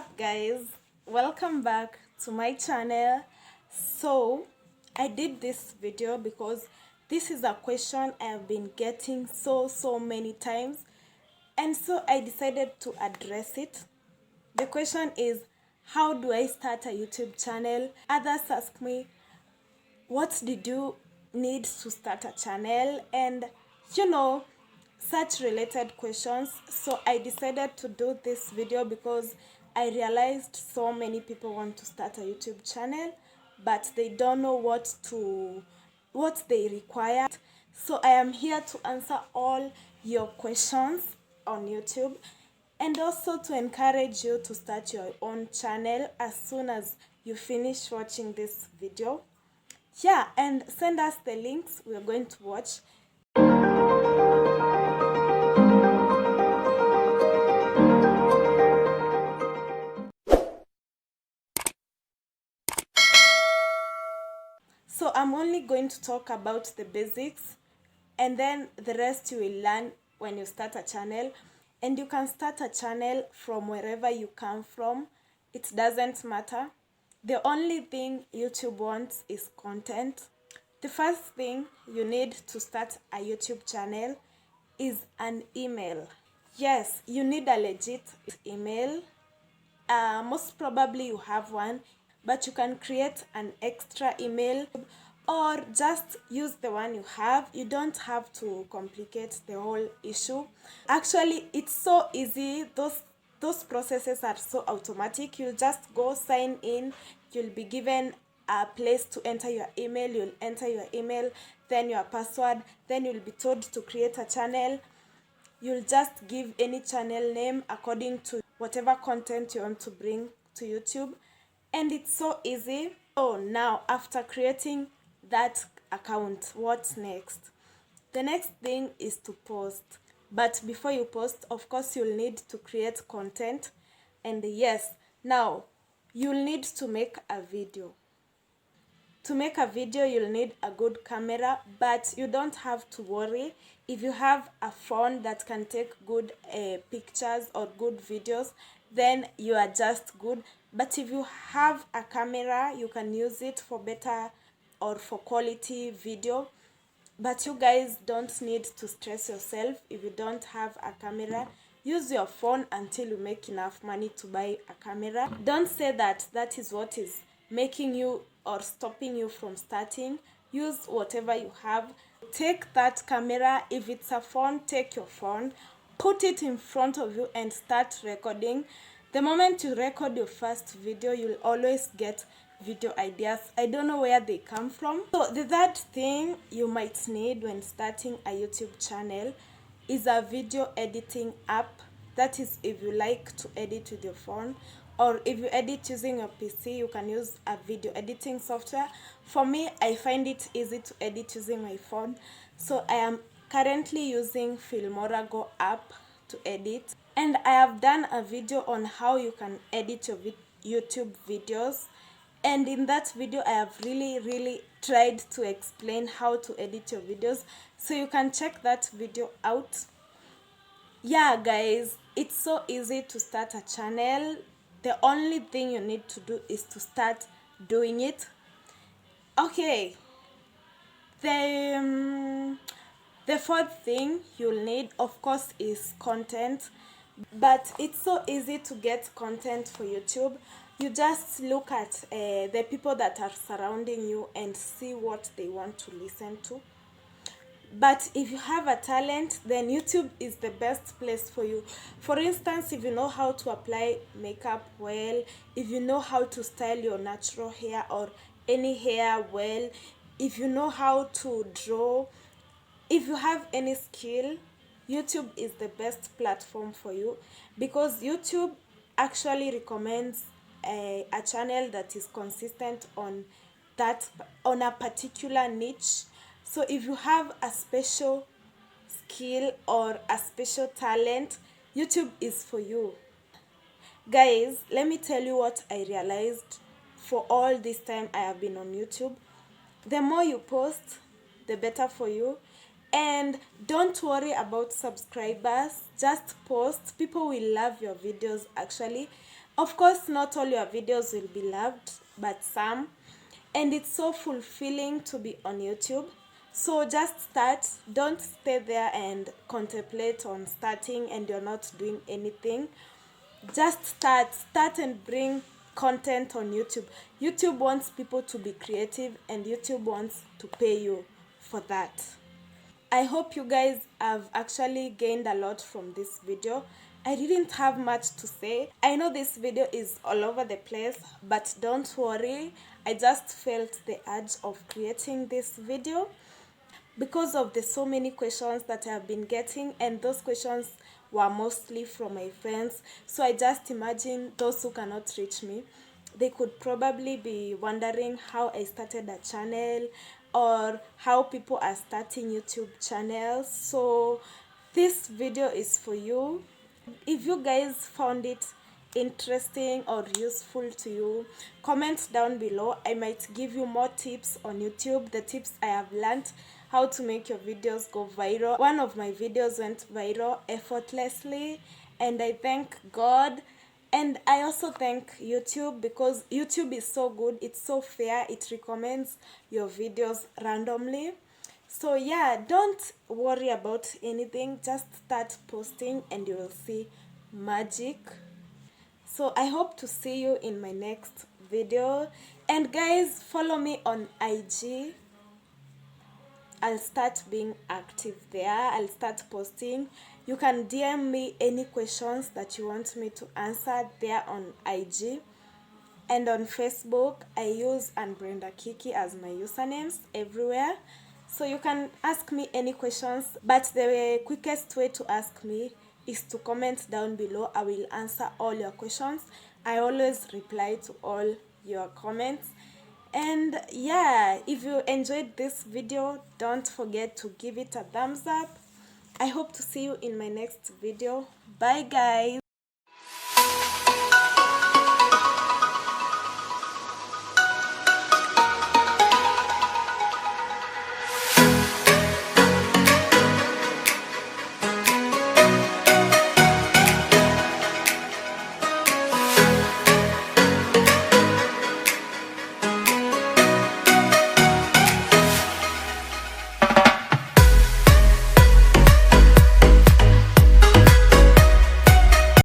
up, guys? Welcome back to my channel. So I did this video because this is a question I have been getting so many times, and so I decided to address it. The question is, how do I start a YouTube channel? Others ask me, what did you need to start a channel? And such related questions. So I decided to do this video because I realized so many people want to start a YouTube channel, but they don't know what they require. So I am here to answer all your questions on YouTube, and also to encourage you to start your own channel as soon as you finish watching this video. Yeah, and send us the links we're going to watch. So I'm only going to talk about the basics, and then the rest you will learn when you start a channel. And you can start a channel from wherever you come from. It doesn't matter. The only thing YouTube wants is content. The first thing you need to start a YouTube channel is an email. Yes, you need a legit email. Most probably you have one, but you can create an extra email or just use the one you have. You don't have to complicate the whole issue. Actually, it's so easy. Those processes are so automatic. You'll just go sign in. You'll be given a place to enter your email. You'll enter your email, then your password, then you'll be told to create a channel. You'll just give any channel name according to whatever content you want to bring to YouTube. And it's so easy. So now, after creating that account, what's next? The next thing is to post. But before you post, of course, you'll need to create content. And yes, now, you'll need to make a video. To make a video, you'll need a good camera, but you don't have to worry. If you have a phone that can take good pictures or good videos, then you are just good. But if you have a camera, you can use it for better or for quality video. But you guys don't need to stress yourself if you don't have a camera. Use your phone until you make enough money to buy a camera. Don't say that is what is making you or stopping you from starting. Use whatever you have. Take that camera. If it's a phone, take your phone, put it in front of you and start recording. The moment you record your first video, you'll always get video ideas. I don't know where they come from. So the third thing you might need when starting a YouTube channel is a video editing app. That is, if you like to edit with your phone, or if you edit using your PC, you can use a video editing software. For me, I find it easy to edit using my phone, so I am currently using Filmora Go app to edit. And I have done a video on how you can edit your YouTube videos. And in that video, I have really tried to explain how to edit your videos. So you can check that video out. Yeah, guys, it's so easy to start a channel. The only thing you need to do is to start doing it. Okay. The fourth thing you'll need, of course, is content. But it's so easy to get content for YouTube. You just look at the people that are surrounding you and see what they want to listen to. But if you have a talent, then YouTube is the best place for you. For instance, if you know how to apply makeup well, if you know how to style your natural hair or any hair well, if you know how to draw, if you have any skill, YouTube is the best platform for you, because YouTube actually recommends a channel that is consistent on a particular niche. So if you have a special skill or a special talent, YouTube is for you. Guys, let me tell you what I realized for all this time I have been on YouTube. The more you post, the better for you. And don't worry about subscribers. Just post. People will love your videos actually. Of course, not all your videos will be loved, but some. And it's so fulfilling to be on YouTube. So just start. Don't stay there and contemplate on starting and you're not doing anything. Just start and bring content on YouTube. YouTube wants people to be creative and YouTube wants to pay you for that. I hope you guys have actually gained a lot from this video. I didn't have much to say. I know this video is all over the place, but don't worry. I just felt the urge of creating this video because of the so many questions that I have been getting, and those questions were mostly from my friends. So I just imagine those who cannot reach me, they could probably be wondering how I started a channel or how people are starting YouTube channels. So this video is for you. If you guys found it interesting or useful to you, comment down below. I might give you more tips on YouTube, the tips I have learned, how to make your videos go viral. One of my videos went viral effortlessly, and I thank God. And I also thank YouTube because YouTube is so good, it's so fair, it recommends your videos randomly. So yeah, don't worry about anything, just start posting and you will see magic. So I hope to see you in my next video. And guys, follow me on IG. I'll start being active there. I'll start posting. You can DM me any questions that you want me to answer there on IG. And on Facebook, I use Brenda Kiki as my usernames everywhere. So you can ask me any questions, but the quickest way to ask me is to comment down below. I will answer all your questions. I always reply to all your comments. And yeah, if you enjoyed this video, don't forget to give it a thumbs up. I hope to see you in my next video. Bye guys.